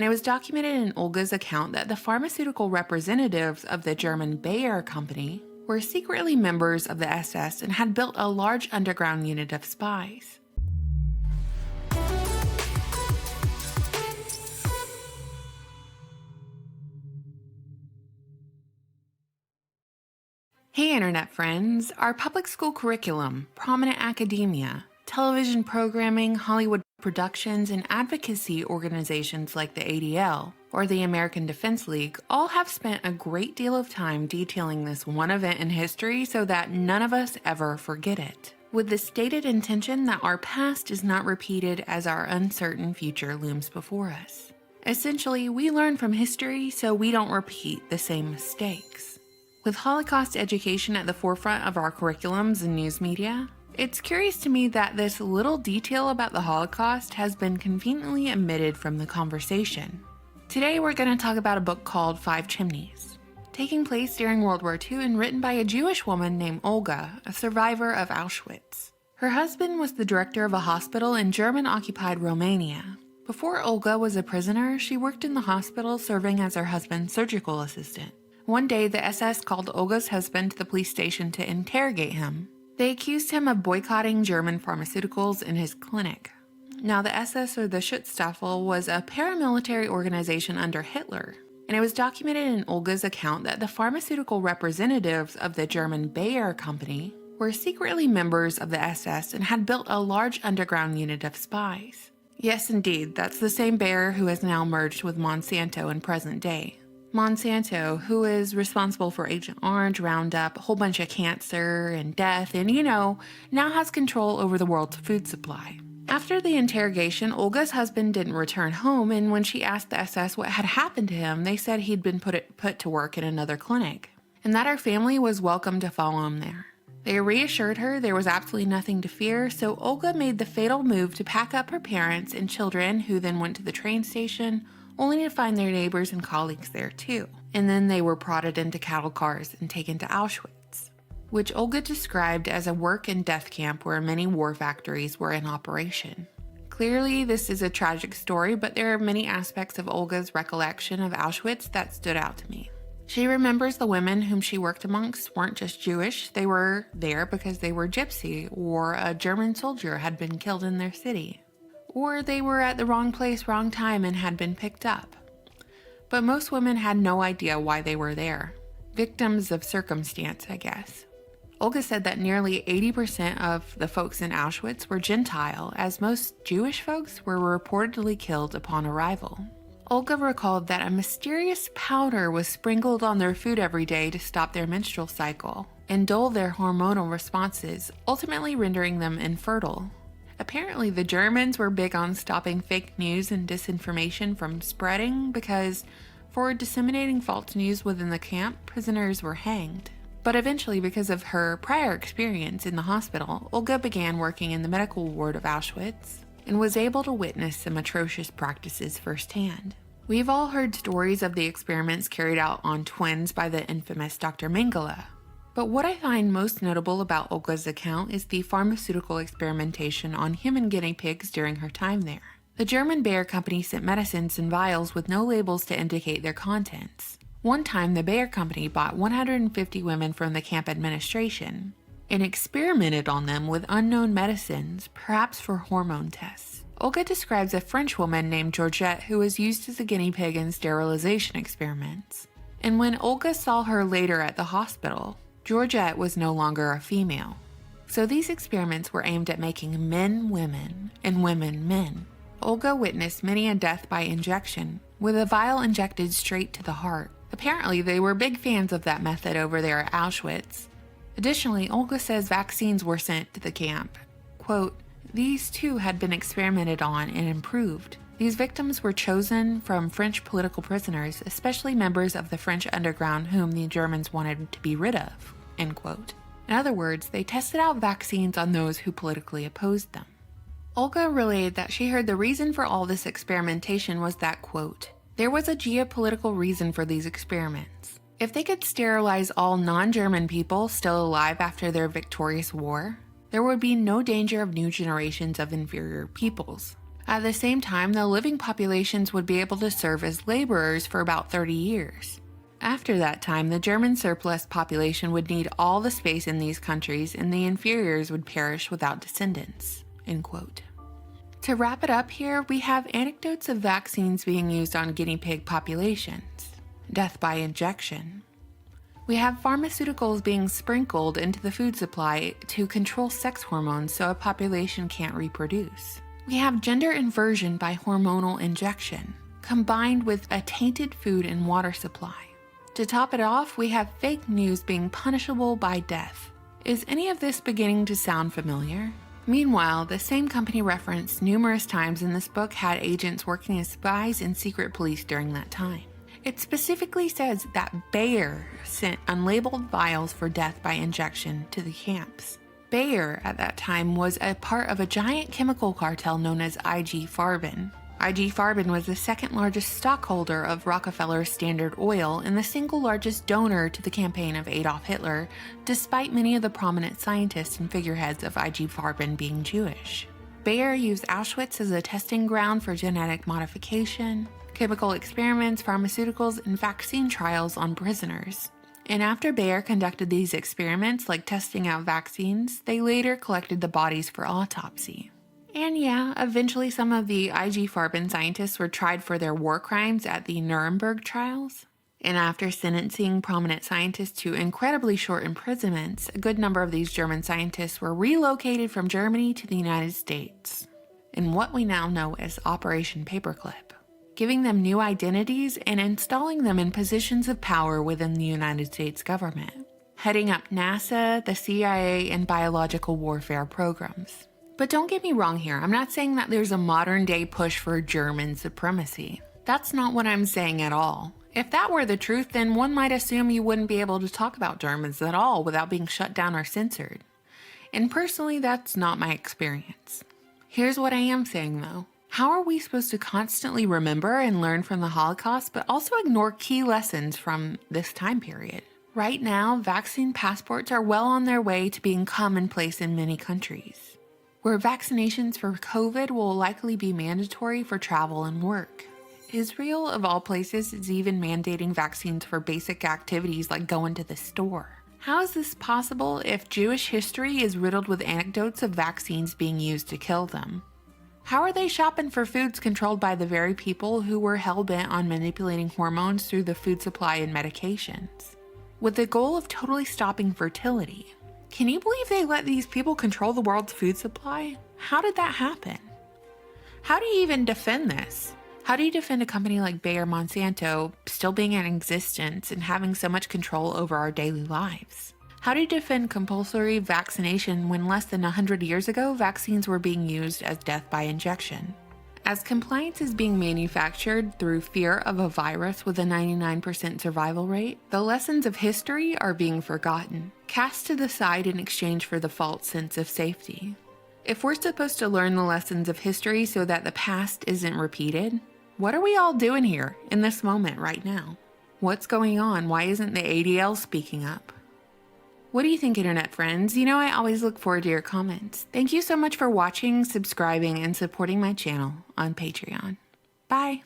and it was documented in Olga's account that the pharmaceutical representatives of the German Bayer company were secretly members of the SS and had built a large underground unit of spies. Hey internet friends, our public school curriculum, prominent academia, television programming, Hollywood productions, and advocacy organizations like the ADL or the American Defense League all have spent a great deal of time detailing this one event in history so that none of us ever forget it, with the stated intention that our past is not repeated as our uncertain future looms before us. Essentially, we learn from history so we don't repeat the same mistakes. With Holocaust education at the forefront of our curriculums and news media, it's curious to me that this little detail about the Holocaust has been conveniently omitted from the conversation. Today we're going to talk about a book called Five Chimneys, taking place during World War II and written by a Jewish woman named Olga, a survivor of Auschwitz. Her husband was the director of a hospital in German-occupied Romania. Before Olga was a prisoner, she worked in the hospital serving as her husband's surgical assistant. One day, the SS called Olga's husband to the police station to interrogate him. They accused him of boycotting German pharmaceuticals in his clinic. Now, the SS, or the Schutzstaffel, was a paramilitary organization under Hitler, and it was documented in Olga's account that the pharmaceutical representatives of the German Bayer company were secretly members of the SS and had built a large underground unit of spies. Yes, indeed, that's the same Bayer who has now merged with Monsanto in present day. Monsanto, who is responsible for Agent Orange, Roundup, a whole bunch of cancer and death, and now has control over the world's food supply. After the interrogation, Olga's husband didn't return home, and when she asked the SS what had happened to him, they said he'd been put to work in another clinic, and that her family was welcome to follow him there. They reassured her there was absolutely nothing to fear, so Olga made the fatal move to pack up her parents and children, who then went to the train station, only to find their neighbors and colleagues there too. And then they were prodded into cattle cars and taken to Auschwitz, which Olga described as a work and death camp where many war factories were in operation. Clearly, this is a tragic story, but there are many aspects of Olga's recollection of Auschwitz that stood out to me. She remembers the women whom she worked amongst weren't just Jewish, they were there because they were gypsy, or a German soldier had been killed in their city, or they were at the wrong place, wrong time, and had been picked up. But most women had no idea why they were there. Victims of circumstance, I guess. Olga said that nearly 80% of the folks in Auschwitz were Gentile, as most Jewish folks were reportedly killed upon arrival. Olga recalled that a mysterious powder was sprinkled on their food every day to stop their menstrual cycle and dull their hormonal responses, ultimately rendering them infertile. Apparently, the Germans were big on stopping fake news and disinformation from spreading because, for disseminating false news within the camp, prisoners were hanged. But eventually, because of her prior experience in the hospital, Olga began working in the medical ward of Auschwitz and was able to witness some atrocious practices firsthand. We've all heard stories of the experiments carried out on twins by the infamous Dr. Mengele. But what I find most notable about Olga's account is the pharmaceutical experimentation on human guinea pigs during her time there. The German Bayer company sent medicines in vials with no labels to indicate their contents. One time, the Bayer company bought 150 women from the camp administration and experimented on them with unknown medicines, perhaps for hormone tests. Olga describes a French woman named Georgette who was used as a guinea pig in sterilization experiments. And when Olga saw her later at the hospital, Georgette was no longer a female. So these experiments were aimed at making men women and women men. Olga witnessed many a death by injection, with a vial injected straight to the heart. Apparently, they were big fans of that method over there at Auschwitz. Additionally, Olga says vaccines were sent to the camp. Quote, "These too had been experimented on and improved. These victims were chosen from French political prisoners, especially members of the French underground whom the Germans wanted to be rid of." End quote. In other words, they tested out vaccines on those who politically opposed them. Olga relayed that she heard the reason for all this experimentation was that, quote, "There was a geopolitical reason for these experiments. If they could sterilize all non-German people still alive after their victorious war, there would be no danger of new generations of inferior peoples. At the same time, the living populations would be able to serve as laborers for about 30 years. After that time, the German surplus population would need all the space in these countries and the inferiors would perish without descendants." End quote. To wrap it up here, we have anecdotes of vaccines being used on guinea pig populations, death by injection. We have pharmaceuticals being sprinkled into the food supply to control sex hormones so a population can't reproduce. We have gender inversion by hormonal injection, combined with a tainted food and water supply. To top it off, we have fake news being punishable by death. Is any of this beginning to sound familiar? Meanwhile, the same company referenced numerous times in this book had agents working as spies and secret police during that time. It specifically says that Bayer sent unlabeled vials for death by injection to the camps. Bayer, at that time, was a part of a giant chemical cartel known as IG Farben. IG Farben was the second largest stockholder of Rockefeller's Standard Oil and the single largest donor to the campaign of Adolf Hitler, despite many of the prominent scientists and figureheads of IG Farben being Jewish. Bayer used Auschwitz as a testing ground for genetic modification, chemical experiments, pharmaceuticals, and vaccine trials on prisoners. And after Bayer conducted these experiments, like testing out vaccines, they later collected the bodies for autopsy. And yeah, eventually some of the IG Farben scientists were tried for their war crimes at the Nuremberg trials. And after sentencing prominent scientists to incredibly short imprisonments, a good number of these German scientists were relocated from Germany to the United States in what we now know as Operation Paperclip, giving them new identities and installing them in positions of power within the United States government, heading up NASA, the CIA, and biological warfare programs. But don't get me wrong here, I'm not saying that there's a modern day push for German supremacy. That's not what I'm saying at all. If that were the truth, then one might assume you wouldn't be able to talk about Germans at all without being shut down or censored. And personally, that's not my experience. Here's what I am saying though. How are we supposed to constantly remember and learn from the Holocaust, but also ignore key lessons from this time period? Right now, vaccine passports are well on their way to being commonplace in many countries, where vaccinations for COVID will likely be mandatory for travel and work. Israel, of all places, is even mandating vaccines for basic activities like going to the store. How is this possible if Jewish history is riddled with anecdotes of vaccines being used to kill them? How are they shopping for foods controlled by the very people who were hell-bent on manipulating hormones through the food supply and medications, with the goal of totally stopping fertility? Can you believe they let these people control the world's food supply? How did that happen? How do you even defend this? How do you defend a company like Bayer Monsanto still being in existence and having so much control over our daily lives? How do you defend compulsory vaccination when less than 100 years ago, vaccines were being used as death by injection? As compliance is being manufactured through fear of a virus with a 99% survival rate, the lessons of history are being forgotten, cast to the side in exchange for the false sense of safety. If we're supposed to learn the lessons of history so that the past isn't repeated, what are we all doing here in this moment right now? What's going on? Why isn't the ADL speaking up? What do you think, internet friends? You know, I always look forward to your comments. Thank you so much for watching, subscribing, and supporting my channel on Patreon. Bye!